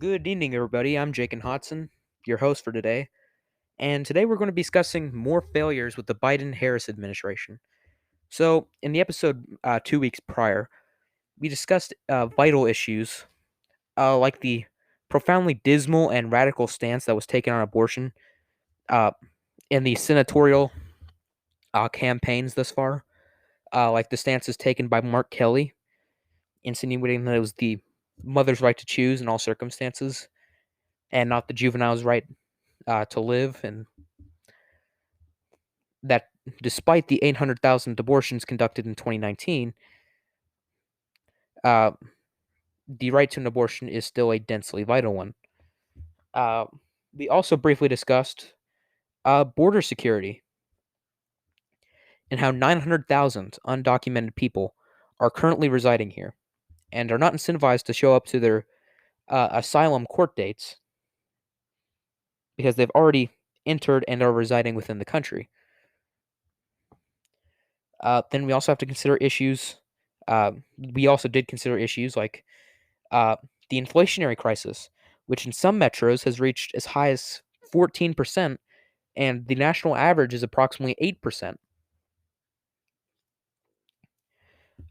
Good evening, everybody. I'm Jake and Hodson, your host for today. And today we're going to be discussing more failures with the Biden Harris administration. So, in the episode 2 weeks prior, we discussed vital issues like the profoundly dismal and radical stance that was taken on abortion uh, in the senatorial campaigns thus far, like the stances taken by Mark Kelly, insinuating that it was the mother's right to choose in all circumstances and not the juvenile's right to live, and that despite the 800,000 abortions conducted in 2019, uh, the right to an abortion is still a densely vital one. Uh, we also briefly discussed border security and how 900,000 undocumented people are currently residing here and are not incentivized to show up to their asylum court dates because they've already entered and are residing within the country. Then we also have to consider issues. We also did consider issues like uh, the inflationary crisis, which in some metros has reached as high as 14%, and the national average is approximately 8%.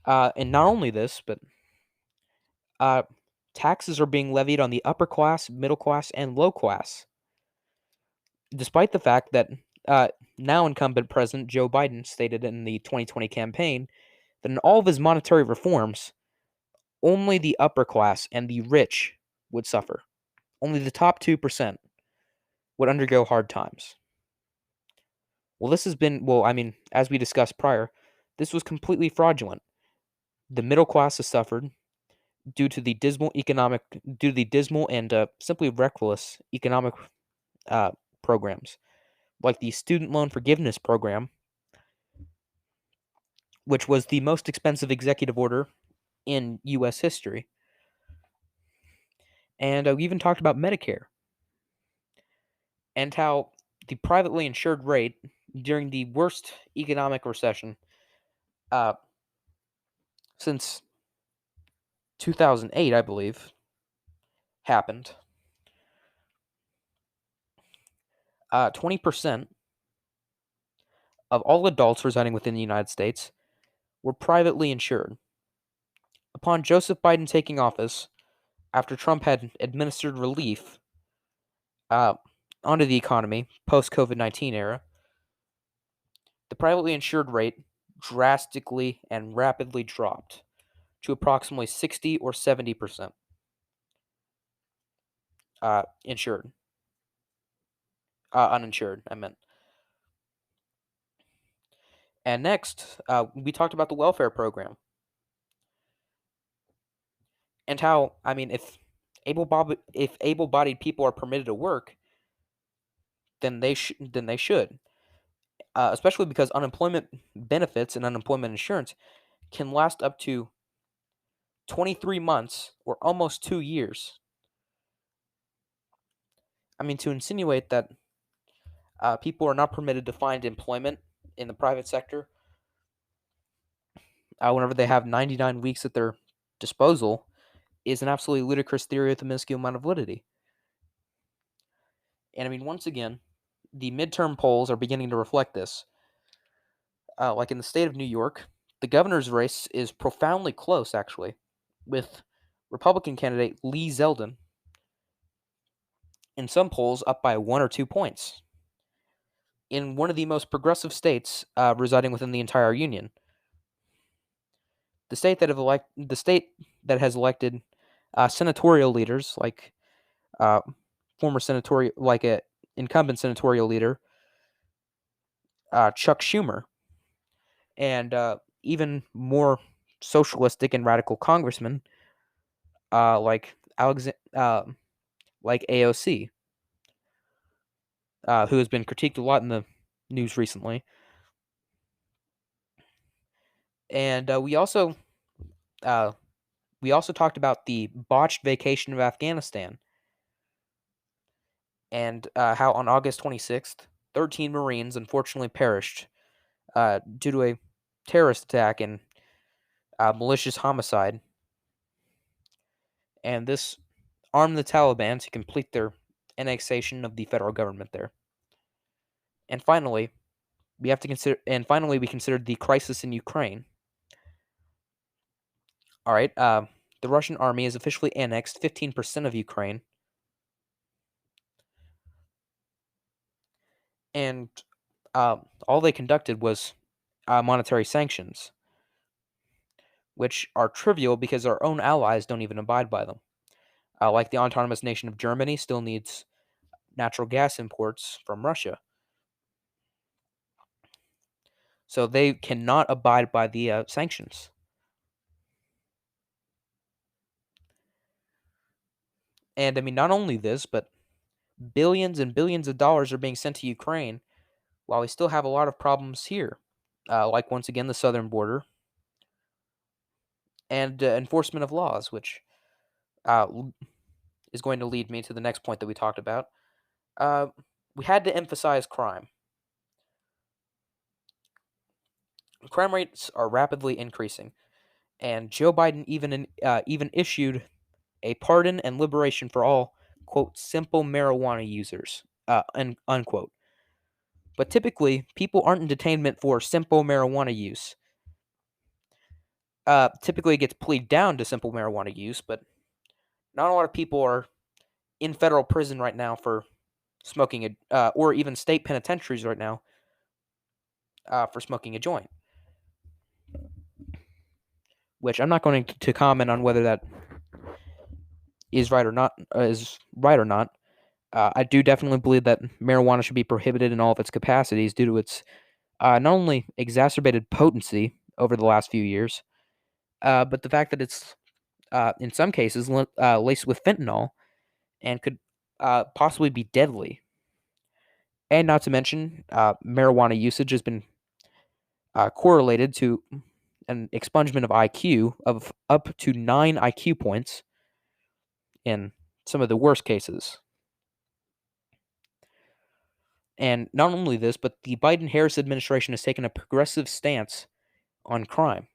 And not only this, but uh, taxes are being levied on the upper class, middle class, and low class, despite the fact that now incumbent President Joe Biden stated in the 2020 campaign that in all of his monetary reforms, only the upper class and the rich would suffer. Only the top 2% would undergo hard times. Well, this has been, as we discussed prior, this was completely fraudulent. The middle class has suffered due to the dismal and simply reckless economic uh, programs, like the student loan forgiveness program, which was the most expensive executive order in U.S. history. And we even talked about Medicare and how the privately insured rate during the worst economic recession uh, since 2008, I believe, happened. 20% of all adults residing within the United States were privately insured. Upon Joseph Biden taking office, after Trump had administered relief uh, onto the economy post COVID-19 era, the privately insured rate drastically and rapidly dropped to approximately 60 or 70% insured. Uninsured, I meant. And next, we talked about the welfare program and how, if able-bodied people are permitted to work, then they should, especially because unemployment benefits and unemployment insurance can last up to 23 months or almost 2 years. To insinuate that people are not permitted to find employment in the private sector whenever they have 99 weeks at their disposal is an absolutely ludicrous theory with a minuscule amount of validity. And once again, the midterm polls are beginning to reflect this. Like in the state of New York, the governor's race is profoundly close, actually, with Republican candidate Lee Zeldin in some polls up by 1 or 2 points. In one of the most progressive states residing within the entire union, the state that has elected senatorial leaders like uh, former senatorial, like a incumbent senatorial leader Chuck Schumer, and even more socialistic and radical congressmen like like AOC, who has been critiqued a lot in the news recently. And uh, we also talked about the botched vacation of Afghanistan and how on August 26th, 13 Marines unfortunately perished due to a terrorist attack and malicious homicide. And this arm the Taliban to complete their annexation of the federal government there. And finally, we considered the crisis in Ukraine. All right, the Russian army has officially annexed 15% of Ukraine, and all they conducted was monetary sanctions, which are trivial because our own allies don't even abide by them. Like the autonomous nation of Germany still needs natural gas imports from Russia, so they cannot abide by the sanctions. And I mean, not only this, but billions and billions of dollars are being sent to Ukraine while we still have a lot of problems here, like once again the southern border and enforcement of laws, which uh, is going to lead me to the next point that we talked about. Uh, we had to emphasize crime. Crime rates are rapidly increasing, and Joe Biden even issued a pardon and liberation for all quote simple marijuana users unquote. But typically, people aren't in detainment for simple marijuana use. Typically, it gets pleaded down to simple marijuana use, but not a lot of people are in federal prison right now for smoking or even state penitentiaries right now for smoking a joint. Which I'm not going to comment on whether that is right or not. I do definitely believe that marijuana should be prohibited in all of its capacities due to its not only exacerbated potency over the last few years, but the fact that it's in some cases laced with fentanyl and could possibly be deadly. And not to mention, marijuana usage has been correlated to an expungement of IQ of up to 9 IQ points in some of the worst cases. And not only this, but the Biden Harris administration has taken a progressive stance on crime.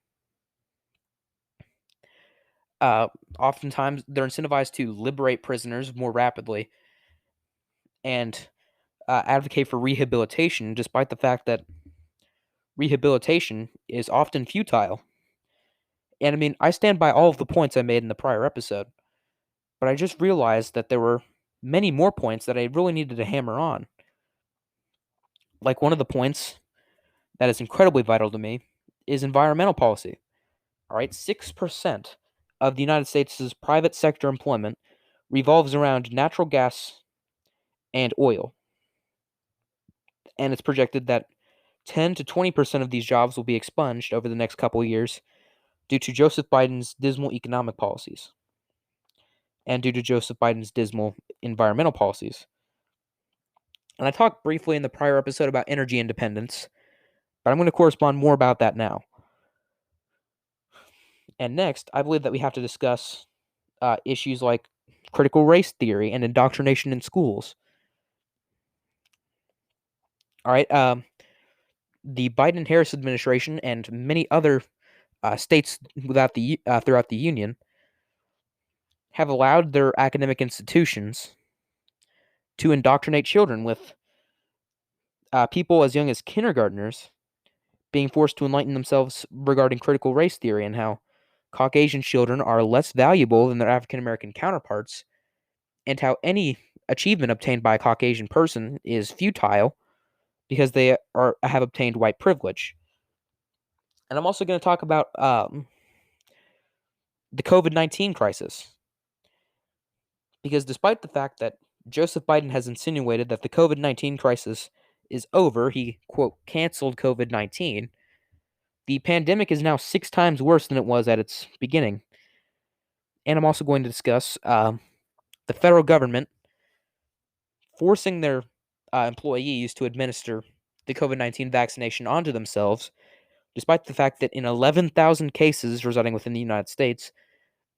Oftentimes, they're incentivized to liberate prisoners more rapidly and advocate for rehabilitation, despite the fact that rehabilitation is often futile. And I mean, I stand by all of the points I made in the prior episode, but I just realized that there were many more points that I really needed to hammer on. Like one of the points that is incredibly vital to me is environmental policy. All right, 6% of the United States' private sector employment revolves around natural gas and oil. And it's projected that 10 to 20% of these jobs will be expunged over the next couple of years due to Joseph Biden's dismal economic policies and due to Joseph Biden's dismal environmental policies. And I talked briefly in the prior episode about energy independence, but I'm going to correspond more about that now. And next, I believe that we have to discuss issues like critical race theory and indoctrination in schools. All right, the Biden Harris administration and many other states throughout the union have allowed their academic institutions to indoctrinate children with people as young as kindergartners being forced to enlighten themselves regarding critical race theory and how Caucasian children are less valuable than their African American counterparts, and how any achievement obtained by a Caucasian person is futile because they have obtained white privilege. And I'm also going to talk about the COVID-19 crisis. Because despite the fact that Joseph Biden has insinuated that the COVID-19 crisis is over, he, quote, canceled COVID-19, the pandemic is now 6 times worse than it was at its beginning. And I'm also going to discuss the federal government forcing their employees to administer the COVID-19 vaccination onto themselves, despite the fact that in 11,000 cases residing within the United States,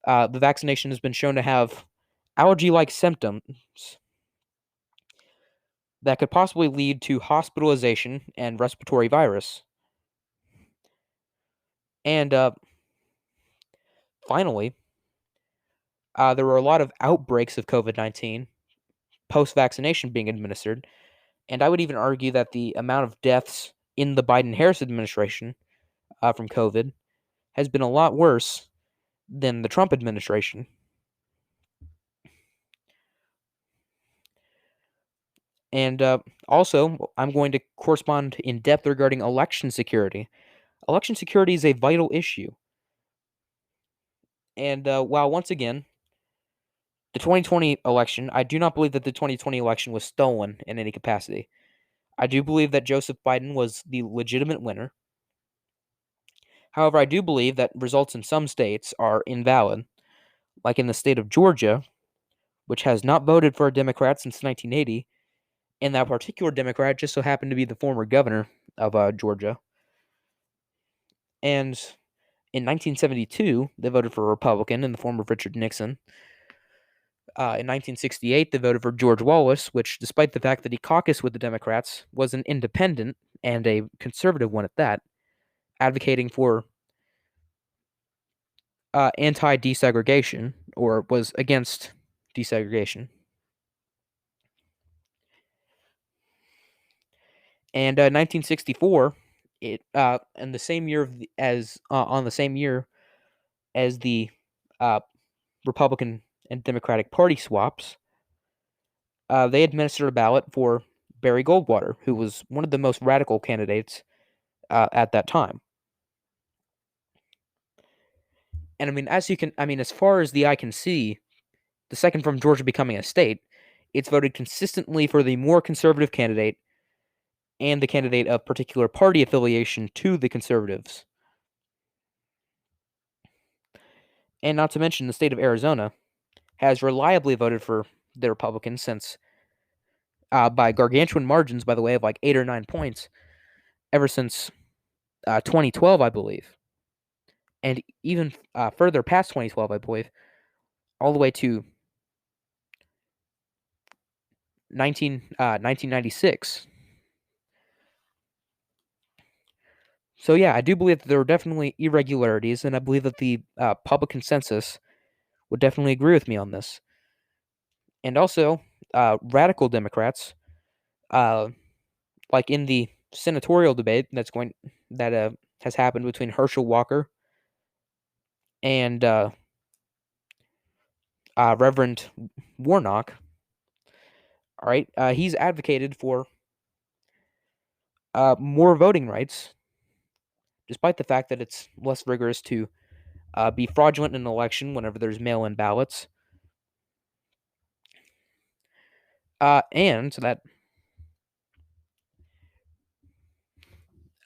the vaccination has been shown to have allergy-like symptoms that could possibly lead to hospitalization and respiratory virus. And finally, there were a lot of outbreaks of COVID-19 post-vaccination being administered, and I would even argue that the amount of deaths in the Biden-Harris administration from COVID has been a lot worse than the Trump administration. And also, I'm going to correspond in depth regarding election security. Election security is a vital issue. And while once again, the 2020 election, I do not believe that the 2020 election was stolen in any capacity. I do believe that Joseph Biden was the legitimate winner. However, I do believe that results in some states are invalid, like in the state of Georgia, which has not voted for a Democrat since 1980, and that particular Democrat just so happened to be the former governor of Georgia. And in 1972, they voted for a Republican in the form of Richard Nixon. In 1968, they voted for George Wallace, which, despite the fact that he caucused with the Democrats, was an independent and a conservative one at that, advocating for anti-desegregation, or was against desegregation. And 1964, and the same year as on the same year as the uh, Republican and Democratic Party swaps, they administered a ballot for Barry Goldwater, who was one of the most radical candidates at that time. And I mean, as far as the eye can see, the second from Georgia becoming a state, it's voted consistently for the more conservative candidate and the candidate of particular party affiliation to the conservatives. And not to mention, the state of Arizona has reliably voted for the Republicans since, by gargantuan margins, by the way, of like 8 or 9 points, ever since 2012, I believe. And even further past 2012, I believe, all the way to 1996. So yeah, I do believe that there were definitely irregularities, and I believe that the public consensus would definitely agree with me on this. And also, radical Democrats, uh, like in the senatorial debate that has happened between Herschel Walker and Reverend Warnock. All right, he's advocated for more voting rights, despite the fact that it's less rigorous to be fraudulent in an election whenever there's mail-in ballots, and that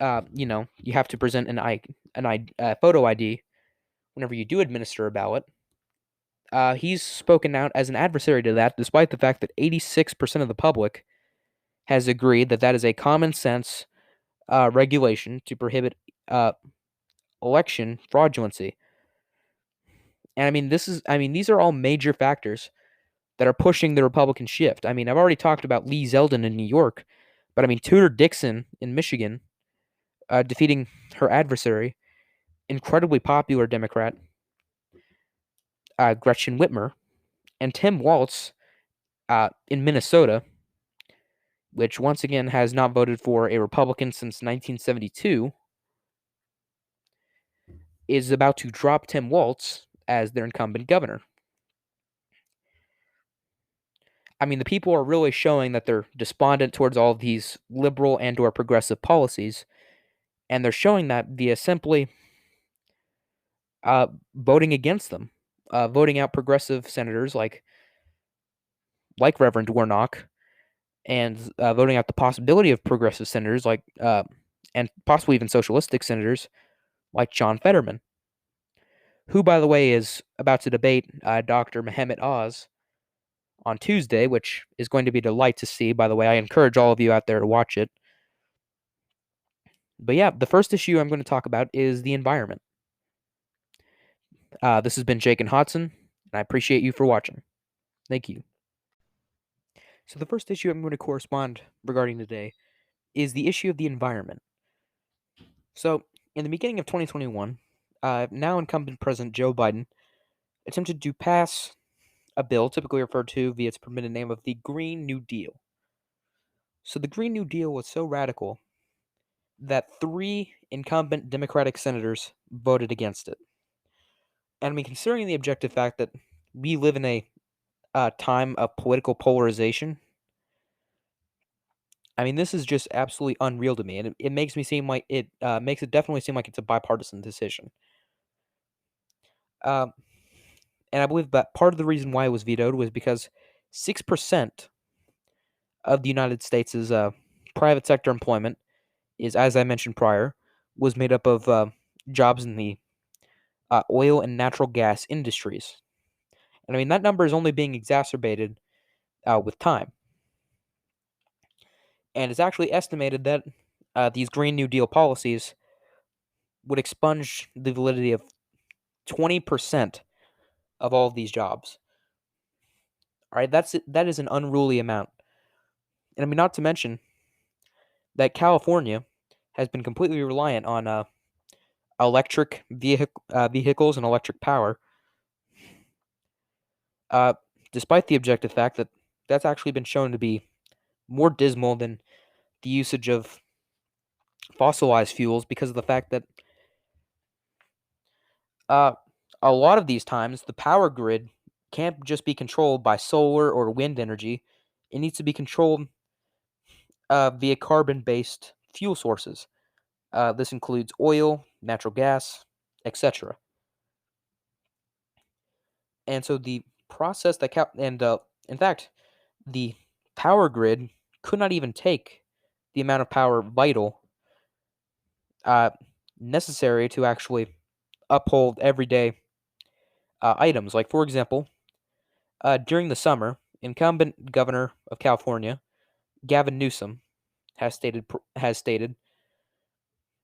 you have to present an photo ID whenever you do administer a ballot. He's spoken out as an adversary to that, despite the fact that 86% of the public has agreed that that is a common sense regulation to prohibit election fraudulency. And these are all major factors that are pushing the Republican shift. I mean, I've already talked about Lee Zeldin in New York, but I mean, Tutor Dixon in Michigan defeating her adversary, incredibly popular Democrat, Gretchen Whitmer, and Tim Walz in Minnesota, which once again has not voted for a Republican since 1972, is about to drop Tim Walz as their incumbent governor. I mean, the people are really showing that they're despondent towards all of these liberal and or progressive policies, and they're showing that via simply voting against them, voting out progressive senators like Reverend Warnock, and voting out the possibility of progressive senators and possibly even socialistic senators like John Fetterman, who, by the way, is about to debate Dr. Mehmet Oz on Tuesday, which is going to be a delight to see. By the way, I encourage all of you out there to watch it. But yeah, the first issue I'm going to talk about is the environment. This has been Jake and Hodson, and I appreciate you for watching. Thank you. So the first issue I'm going to correspond regarding today is the issue of the environment. So in the beginning of 2021, now incumbent President Joe Biden attempted to pass a bill typically referred to via its permitted name of the Green New Deal. So the Green New Deal was so radical that 3 incumbent Democratic senators voted against it. And I mean, considering the objective fact that we live in a time of political polarization, I mean, this is just absolutely unreal to me, and it makes me seem like it makes it definitely seem like it's a bipartisan decision. Um, and I believe that part of the reason why it was vetoed was because 6% of the United States' private sector employment is, as I mentioned prior, was made up of jobs in the oil and natural gas industries. And I mean, that number is only being exacerbated with time. And it's actually estimated that these Green New Deal policies would expunge the validity of 20% of all of these jobs. All right, that is an unruly amount. And I mean, not to mention that California has been completely reliant on vehicles and electric power, uh, despite the objective fact that that's actually been shown to be more dismal than the usage of fossilized fuels because of the fact that uh, a lot of these times the power grid can't just be controlled by solar or wind energy. It needs to be controlled via carbon-based fuel sources. This includes oil, natural gas, etc. And so the process that in fact, the power grid could not even take the amount of power vital uh, necessary to actually uphold everyday items. Like, for example, during the summer, incumbent governor of California, Gavin Newsom, has stated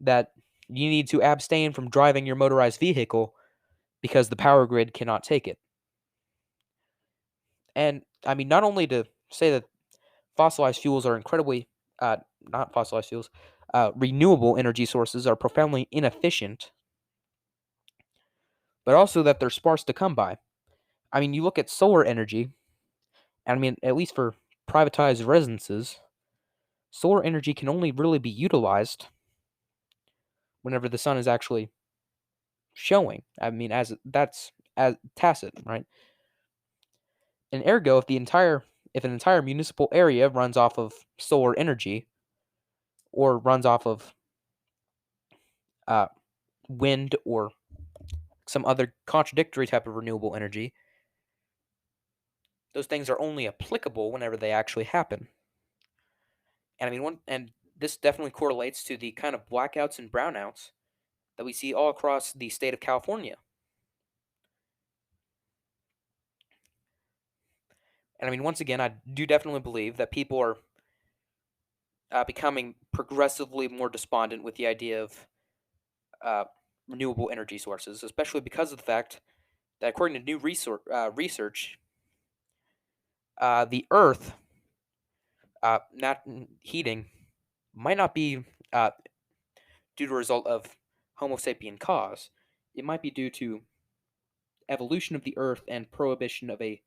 that you need to abstain from driving your motorized vehicle because the power grid cannot take it. And I mean, not only to say that fossilized fuels are incredibly, not fossilized fuels, renewable energy sources are profoundly inefficient, but also that they're sparse to come by. I mean, you look at solar energy, and I mean, at least for privatized residences, solar energy can only really be utilized whenever the sun is actually showing. I mean, that's as tacit, right? And ergo, if an entire municipal area runs off of solar energy or runs off of uh, wind or some other contradictory type of renewable energy, those things are only applicable whenever they actually happen. And I mean, this definitely correlates to the kind of blackouts and brownouts that we see all across the state of California. And I mean, once again, I do definitely believe that people are becoming progressively more despondent with the idea of uh, renewable energy sources, especially because of the fact that, according to new research, the Earth not heating might not be due to a result of Homo sapien cause. It might be due to evolution of the Earth and prohibition of a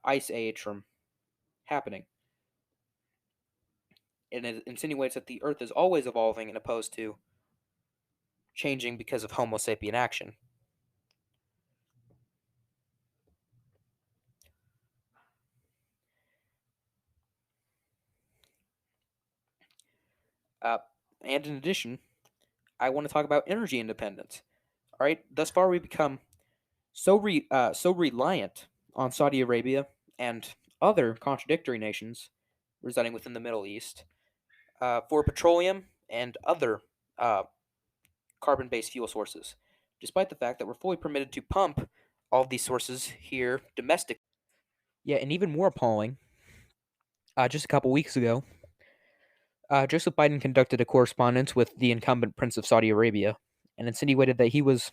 ice age from happening. And it insinuates that the Earth is always evolving and opposed to changing because of Homo sapien action. Uh, and in addition, I want to talk about energy independence. All right, thus far we've become so reliant on Saudi Arabia and other contradictory nations residing within the Middle East for petroleum and other uh, carbon-based fuel sources, despite the fact that we're fully permitted to pump all of these sources here domestically. Yeah, and even more appalling, just a couple weeks ago, Joseph Biden conducted a correspondence with the incumbent Prince of Saudi Arabia and insinuated that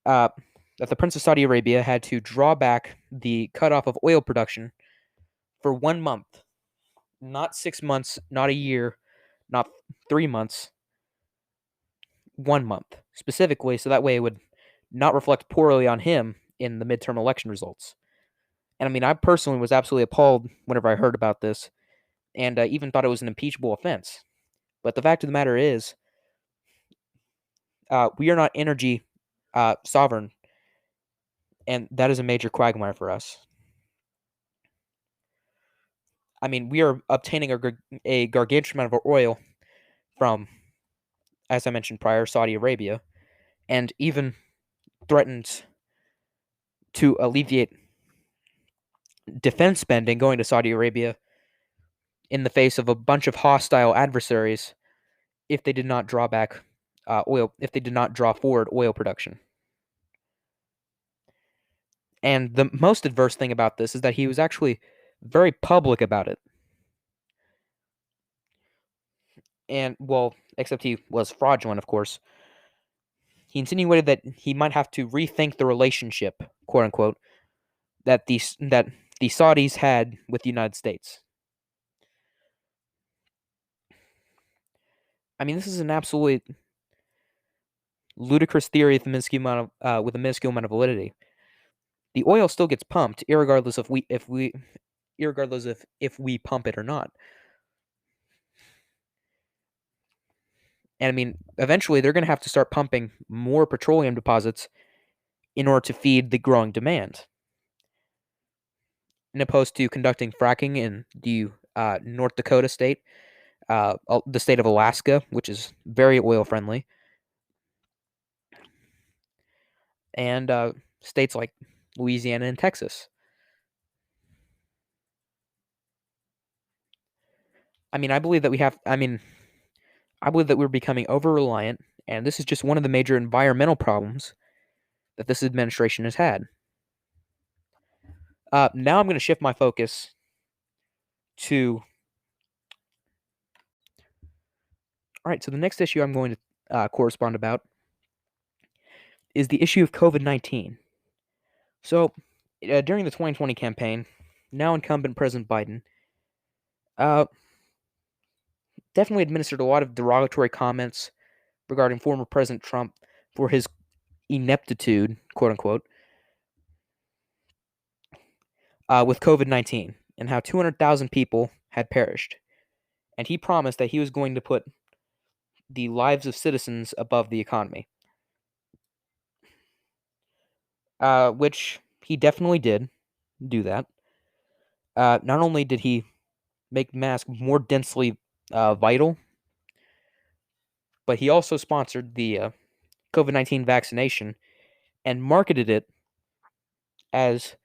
uh, that the Prince of Saudi Arabia had to draw back the cutoff of oil production for 1 month, not 6 months, not a year, not 3 months, 1 month specifically, so that way it would not reflect poorly on him in the midterm election results. And I mean, I personally was absolutely appalled whenever I heard about this, and even thought it was an impeachable offense. But the fact of the matter is, we are not energy sovereign, and that is a major quagmire for us. I mean, we are obtaining a gargantuan amount of oil from, as I mentioned prior, Saudi Arabia, and even threatens to alleviate defense spending going to Saudi Arabia in the face of a bunch of hostile adversaries if they did not draw back oil, if they did not draw forward oil production. And the most adverse thing about this is that he was actually very public about it. And, well, except he was fraudulent, of course. He insinuated that he might have to rethink the relationship, quote unquote, that the Saudis had with the United States. I mean, this is an absolutely ludicrous theory with a minuscule amount of validity. The oil still gets pumped, irregardless if we pump it or not. And I mean, eventually they're going to have to start pumping more petroleum deposits in order to feed the growing demand, in opposed to conducting fracking in the North Dakota state, the state of Alaska, which is very oil friendly, and states like Louisiana and Texas. I mean, I believe that we're becoming over reliant, and this is just one of the major environmental problems that this administration has had. Now I'm going to shift my focus to. All right, so the next issue I'm going to correspond about is the issue of COVID-19. So, during the 2020 campaign, now incumbent President Biden uh, definitely administered a lot of derogatory comments regarding former President Trump for his ineptitude, quote unquote, with COVID-19 and how 200,000 people had perished. And he promised that he was going to put the lives of citizens above the economy, which he definitely did do that. Not only did he make masks more densely vital, but he also sponsored the COVID-19 vaccination and marketed it as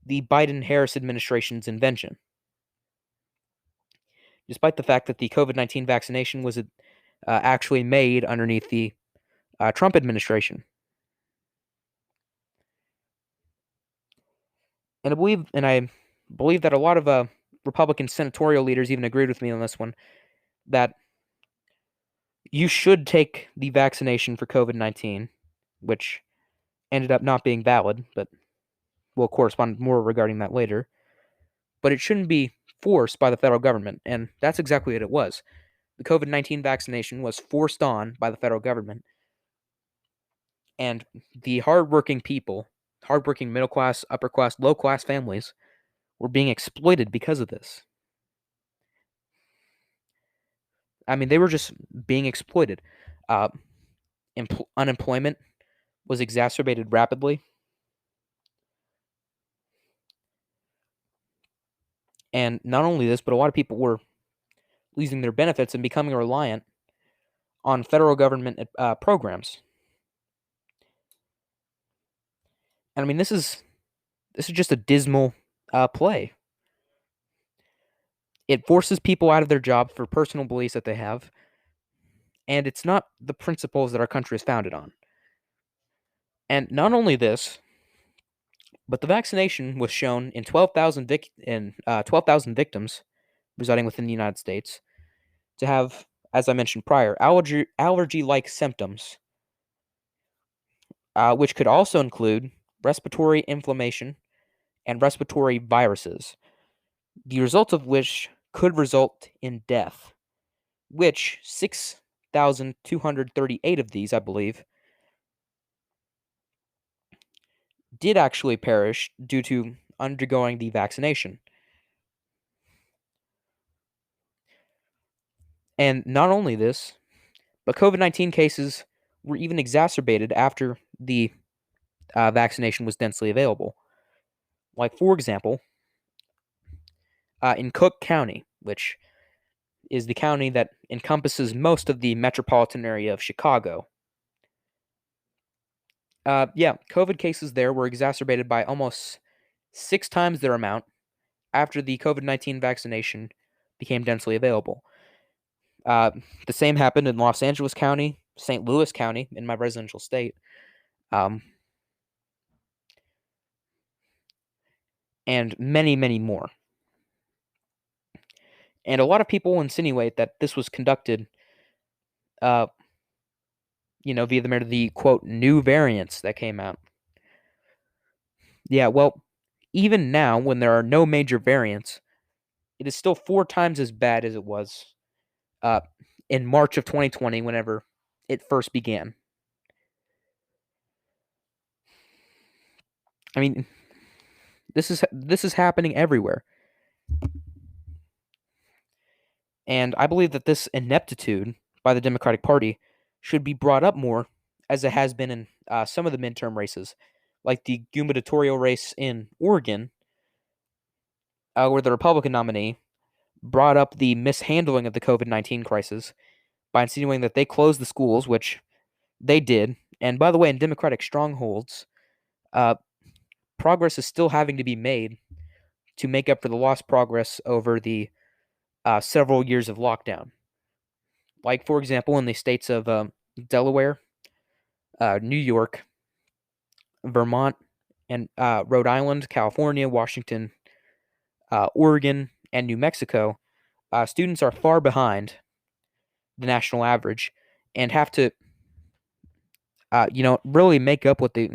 the Biden-Harris administration's invention, despite the fact that the COVID-19 vaccination was actually made underneath the Trump administration. And I believe that a lot of Republican senatorial leaders even agreed with me on this one, that you should take the vaccination for COVID-19, which ended up not being valid, but we'll correspond more regarding that later. But it shouldn't be forced by the federal government, and that's exactly what it was. The COVID-19 vaccination was forced on by the federal government, and the hardworking people, hardworking middle class, upper class, low class families, were being exploited because of this. I mean, they were just being exploited. Uh, Unemployment was exacerbated rapidly, and not only this, but a lot of people were losing their benefits and becoming reliant on federal government programs. And I mean, this is just a dismal play. It forces people out of their job for personal beliefs that they have, and it's not the principles that our country is founded on. And not only this, but the vaccination was shown in 12,000 victims residing within the United States to have, as I mentioned prior, allergy-like symptoms, which could also include respiratory inflammation and respiratory viruses, the results of which could result in death, which 6,238 of these, I believe, did actually perish due to undergoing the vaccination. And not only this, but COVID-19 cases were even exacerbated after the vaccination was densely available. Like, for example, in Cook County, which is the county that encompasses most of the metropolitan area of Chicago. COVID cases there were exacerbated by almost 6 times their amount after the COVID-19 vaccination became densely available. Uh, the same happened in Los Angeles County, St. Louis County, in my residential state, um, and many, many more. And a lot of people insinuate that this was conducted, uh, via the quote new variants that came out. Yeah, well, even now, when there are no major variants, it is still 4 times as bad as it was uh, in March of 2020, whenever it first began. I mean, this is happening everywhere, and I believe that this ineptitude by the Democratic Party should be brought up more, as it has been in some of the midterm races, like the gubernatorial race in Oregon, where the Republican nominee brought up the mishandling of the COVID-19 crisis by insinuating that they closed the schools, which they did. And by the way, in Democratic strongholds, uh, progress is still having to be made to make up for the lost progress over the several years of lockdown. Like, for example, in the states of Delaware, New York, Vermont, and Rhode Island, California, Washington, Oregon, and New Mexico, students are far behind the national average and have to, really make up what they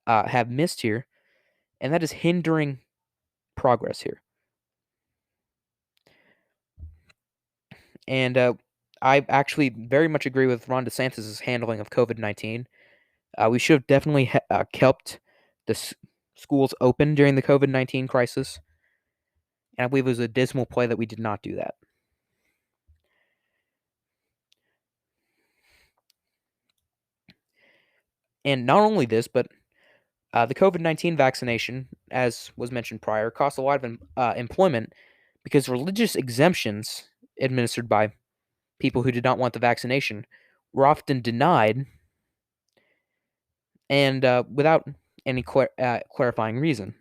have missed here, and that is hindering progress here. And I actually very much agree with Ron DeSantis' handling of COVID-19. We should have definitely kept the schools open during the COVID-19 crisis, and I believe it was a dismal play that we did not do that. And not only this, but the COVID-19 vaccination, as was mentioned prior, cost a lot of employment because religious exemptions administered by people who did not want the vaccination were often denied, and without any clarifying reason.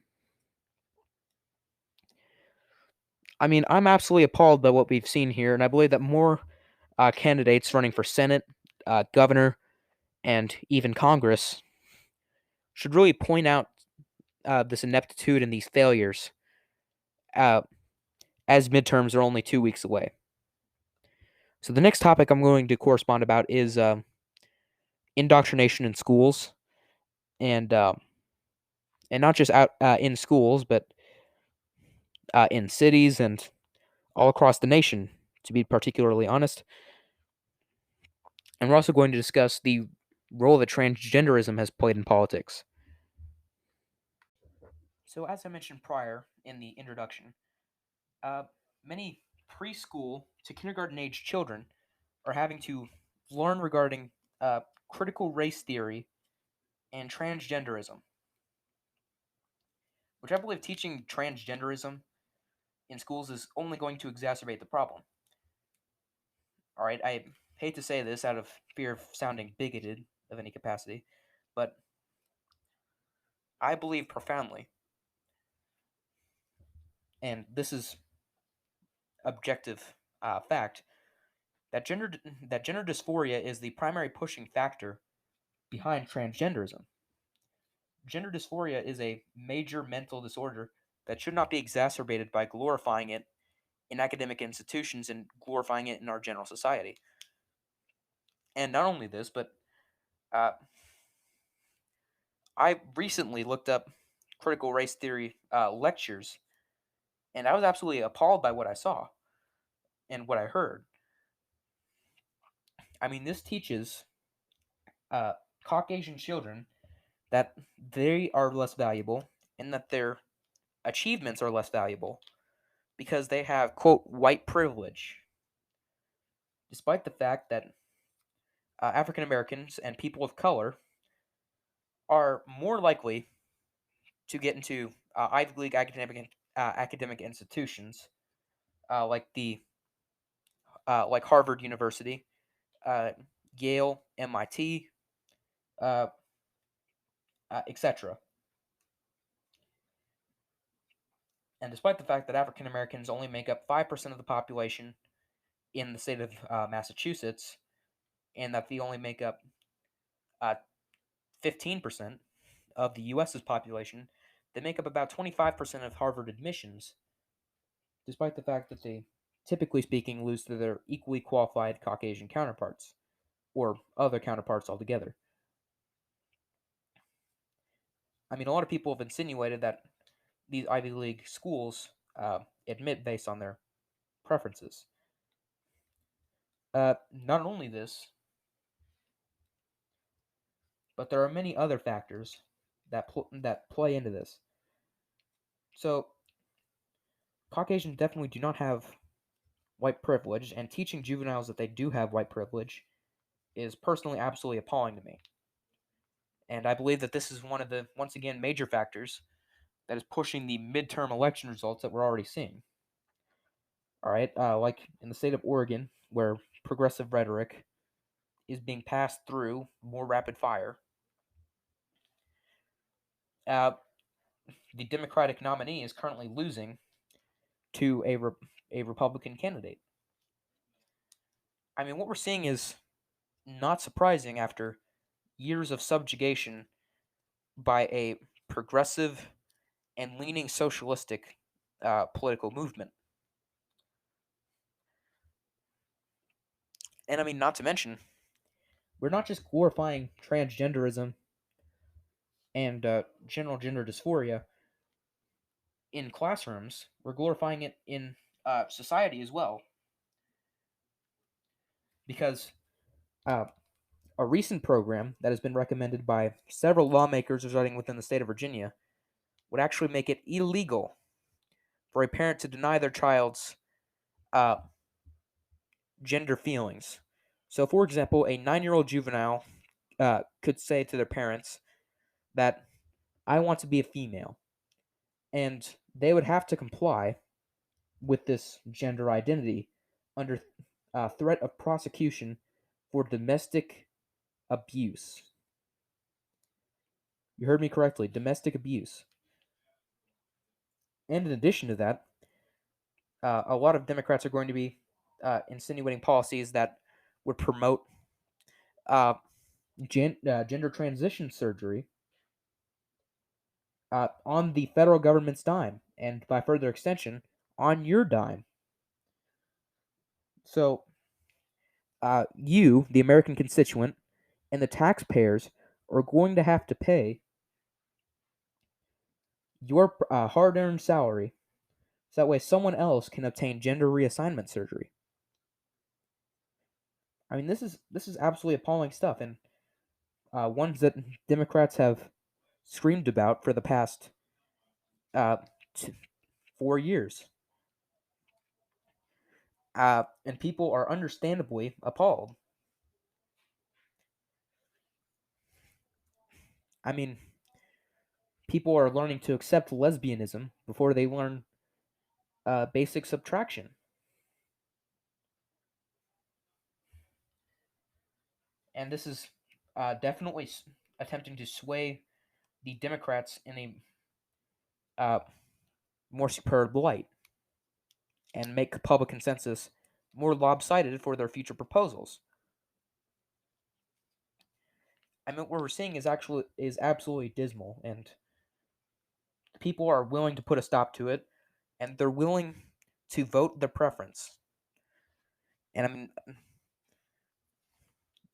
I mean, I'm absolutely appalled by what we've seen here, and I believe that more candidates running for Senate, governor, and even Congress should really point out this ineptitude and these failures uh, as midterms are only 2 weeks away. So the next topic I'm going to correspond about is indoctrination in schools, and not just out in schools, but in cities and all across the nation, to be particularly honest. And we're also going to discuss the role that transgenderism has played in politics. So, as I mentioned prior in the introduction, uh, many preschool to kindergarten age children are having to learn regarding critical race theory and transgenderism, which I believe teaching transgenderism in schools is only going to exacerbate the problem. All right, I hate to say this out of fear of sounding bigoted of any capacity, but I believe profoundly, and this is objective fact, that gender dysphoria is the primary pushing factor behind transgenderism. Gender dysphoria is a major mental disorder that should not be exacerbated by glorifying it in academic institutions and glorifying it in our general society. And not only this, but uh, I recently looked up critical race theory lectures, and I was absolutely appalled by what I saw and what I heard. I mean, this teaches uh, Caucasian children that they are less valuable and that their achievements are less valuable because they have, quote, white privilege, despite the fact that African Americans and people of color are more likely to get into Ivy League academic institutions like Harvard University, uh, Yale, MIT, uh, etc. And despite the fact that African Americans only make up 5% of the population in the state of Massachusetts, and that they only make up uh, 15% of the U.S.'s population, they make up about 25% of Harvard admissions, despite the fact that they, typically speaking, lose to their equally qualified Caucasian counterparts, or other counterparts altogether. I mean, a lot of people have insinuated that these Ivy League schools admit based on their preferences. Not only this, but there are many other factors that play into this. So, Caucasians definitely do not have white privilege, and teaching juveniles that they do have white privilege is personally absolutely appalling to me. And I believe that this is one of the, once again, major factors that is pushing the midterm election results that we're already seeing. All right, like in the state of Oregon, where progressive rhetoric is being passed through more rapid fire, uh, the Democratic nominee is currently losing to a Republican candidate. I mean, what we're seeing is not surprising after years of subjugation by a progressive and leaning socialistic political movement. And I mean, not to mention, we're not just glorifying transgenderism and general gender dysphoria in classrooms, we're glorifying it in society as well. Because uh, a recent program that has been recommended by several lawmakers residing within the state of Virginia would actually make it illegal for a parent to deny their child's uh, gender feelings. So, for example, a 9-year-old juvenile could say to their parents that I want to be a female, and they would have to comply with this gender identity under threat of prosecution for domestic abuse. You heard me correctly, domestic abuse. And in addition to that, a lot of Democrats are going to be insinuating policies that would promote uh, gender transition surgery on the federal government's dime, and by further extension, on your dime. So, you, the American constituent, and the taxpayers are going to have to pay your hard-earned salary, so that way someone else can obtain gender reassignment surgery. I mean, this is absolutely appalling stuff, and ones that Democrats have screamed about for the past uh, 4 years. And people are understandably appalled. I mean, people are learning to accept lesbianism before they learn basic subtraction. And this is definitely attempting to sway the Democrats in a uh, more superb light and make public consensus more lopsided for their future proposals. I mean, what we're seeing is absolutely dismal, and people are willing to put a stop to it, and they're willing to vote their preference. And I mean,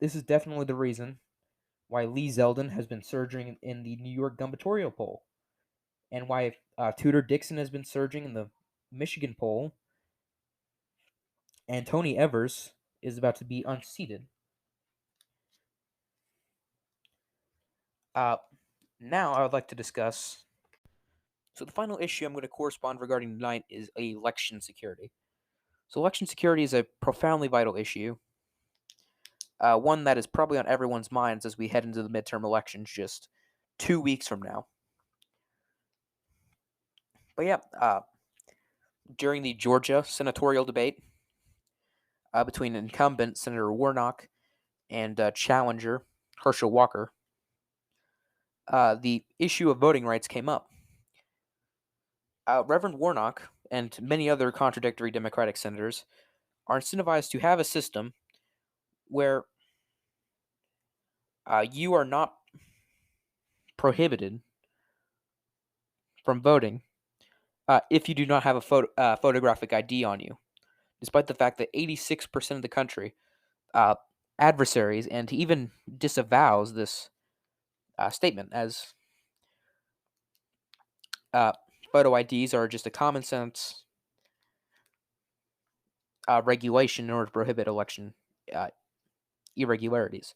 this is definitely the reason why Lee Zeldin has been surging in the New York gubernatorial poll, and why Tutor Dixon has been surging in the Michigan poll, and Tony Evers is about to be unseated. Uh, Now I would like to discuss. So the final issue I'm going to correspond regarding tonight is election security. So election security is a profoundly vital issue, one that is probably on everyone's minds as we head into the midterm elections just 2 weeks from now. But yeah, during the Georgia senatorial debate between incumbent Senator Warnock and challenger Herschel Walker, the issue of voting rights came up. Reverend Warnock and many other contradictory Democratic senators are incentivized to have a system where you are not prohibited from voting if you do not have a photographic ID on you, despite the fact that 86% of the country adversaries and even disavows this statement as photo IDs are just a common sense regulation in order to prohibit election irregularities.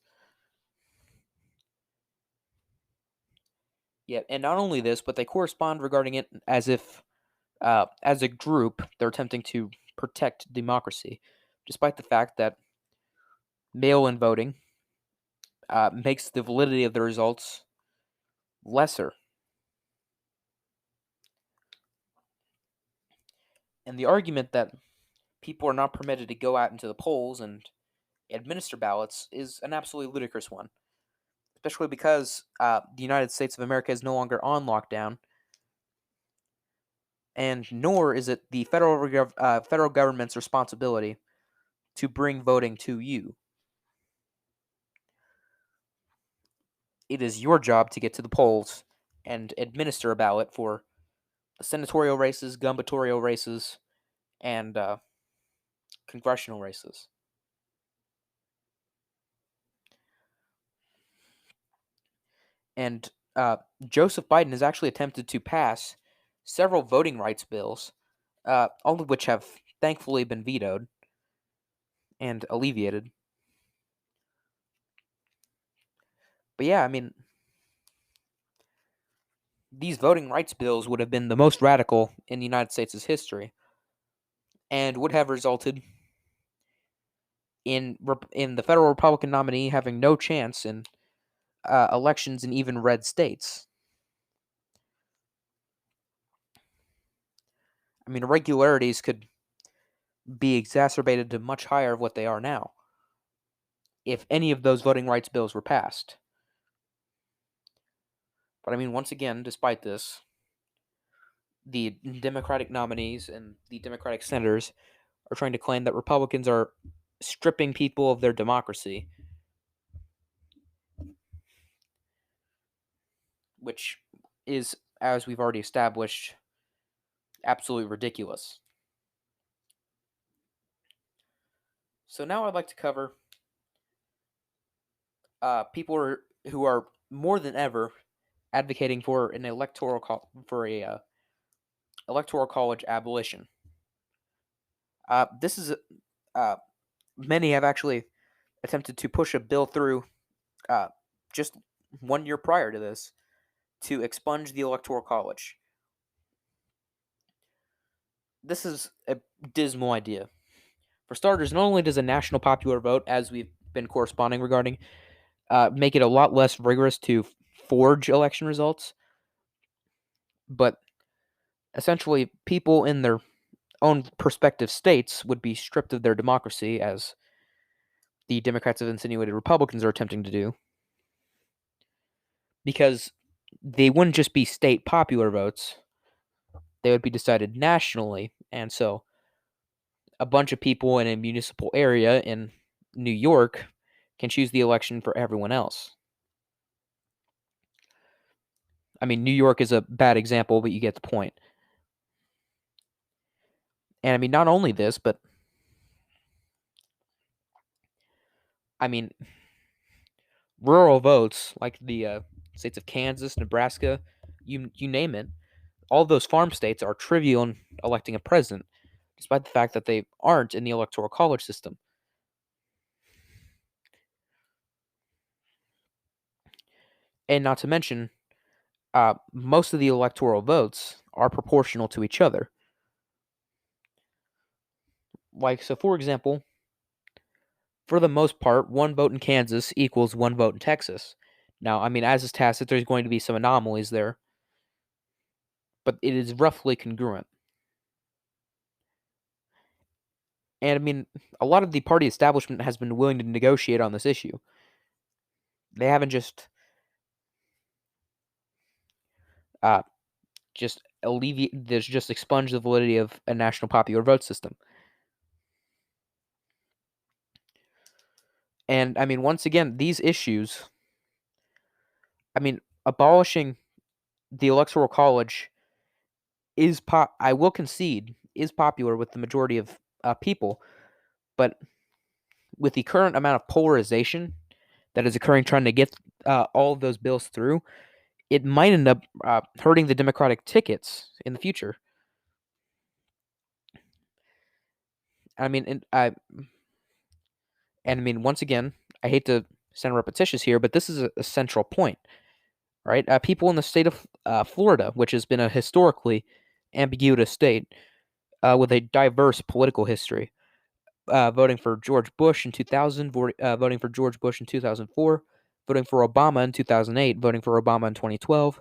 Yeah, and not only this, but they correspond regarding it as if, as a group, they're attempting to protect democracy, despite the fact that mail-in voting makes the validity of the results lesser. And the argument that people are not permitted to go out into the polls and administer ballots is an absolutely ludicrous one, especially because the United States of America is no longer on lockdown, and nor is it the federal government's responsibility to bring voting to you. It is your job to get to the polls and administer a ballot for the senatorial races, gubernatorial races, and congressional races. And Joseph Biden has actually attempted to pass several voting rights bills, all of which have thankfully been vetoed and alleviated. But yeah, I mean, these voting rights bills would have been the most radical in the United States' history and would have resulted in the federal Republican nominee having no chance in elections in even red states. I mean, irregularities could be exacerbated to much higher of what they are now if any of those voting rights bills were passed. But I mean, once again, despite this, the Democratic nominees and the Democratic senators are trying to claim that Republicans are stripping people of their democracy, which is, as we've already established, absolutely ridiculous. So now I'd like to cover people who are more than ever advocating for an electoral college abolition. This is many have actually attempted to push a bill through just 1 year prior to this to expunge the electoral college. This is a dismal idea. For starters, not only does a national popular vote, as we've been corresponding regarding, make it a lot less rigorous to forge election results, but essentially people in their own prospective states would be stripped of their democracy, as the Democrats have insinuated Republicans are attempting to do, because they wouldn't just be state popular votes, they would be decided nationally, and so a bunch of people in a municipal area in New York can choose the election for everyone else. I mean, New York is a bad example, but you get the point. And I mean, not only this, but I mean, rural votes like the states of Kansas, Nebraska, you name it, all those farm states are trivial in electing a president, despite the fact that they aren't in the electoral college system. And not to mention, most of the electoral votes are proportional to each other. So for example, for the most part, one vote in Kansas equals one vote in Texas. Now, I mean, as is tacit, there's going to be some anomalies there, but it is roughly congruent. And I mean, a lot of the party establishment has been willing to negotiate on this issue. They haven't just uh, expunge the validity of a national popular vote system. And I mean, once again, these issues, I mean, abolishing the electoral college I will concede, is popular with the majority of people, but with the current amount of polarization that is occurring trying to get all of those bills through, it might end up hurting the Democratic tickets in the future. I mean, once again, I hate to sound repetitious here, but this is a central point, right? People in the state of Florida, which has been a historically ambiguous state with a diverse political history, voting for George Bush in 2000, voting for George Bush in 2004, voting for Obama in 2008, voting for Obama in 2012,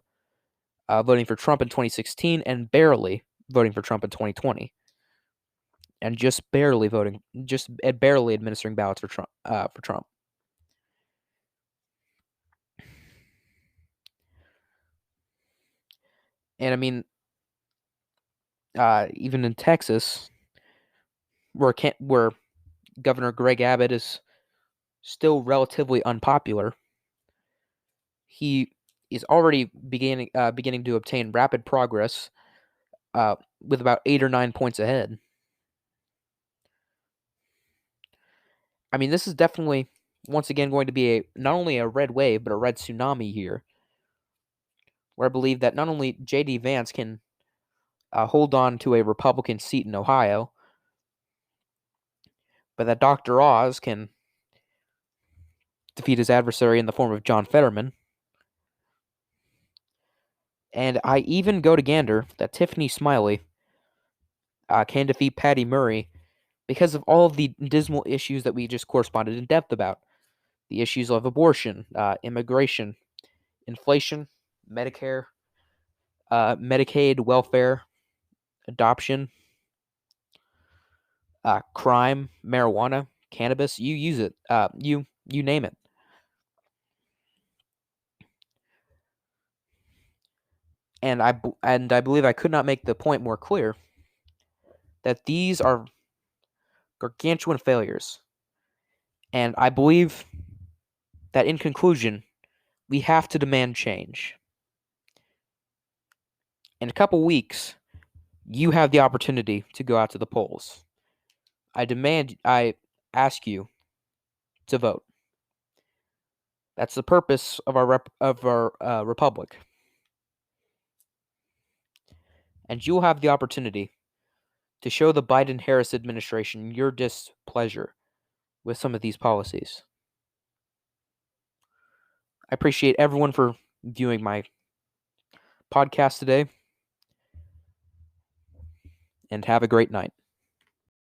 voting for Trump in 2016, and barely voting for Trump in 2020, and just barely administering ballots for Trump. And I mean, even in Texas, where Governor Greg Abbott is still relatively unpopular, he is already beginning to obtain rapid progress, with about 8 or 9 points ahead. I mean, this is definitely once again going to be not only a red wave but a red tsunami here, where I believe that not only J.D. Vance can hold on to a Republican seat in Ohio, but that Dr. Oz can defeat his adversary in the form of John Fetterman. And I even go to gander that Tiffany Smiley can defeat Patty Murray because of all of the dismal issues that we just corresponded in depth about. The issues of abortion, immigration, inflation, Medicare, Medicaid, welfare, adoption, crime, marijuana, cannabis. You use it. You name it. And I believe I could not make the point more clear that these are gargantuan failures. And I believe that in conclusion, we have to demand change. In a couple weeks, you have the opportunity to go out to the polls. I ask you to vote. That's the purpose of our republic. And you will have the opportunity to show the Biden-Harris administration your displeasure with some of these policies. I appreciate everyone for viewing my podcast today, and have a great night.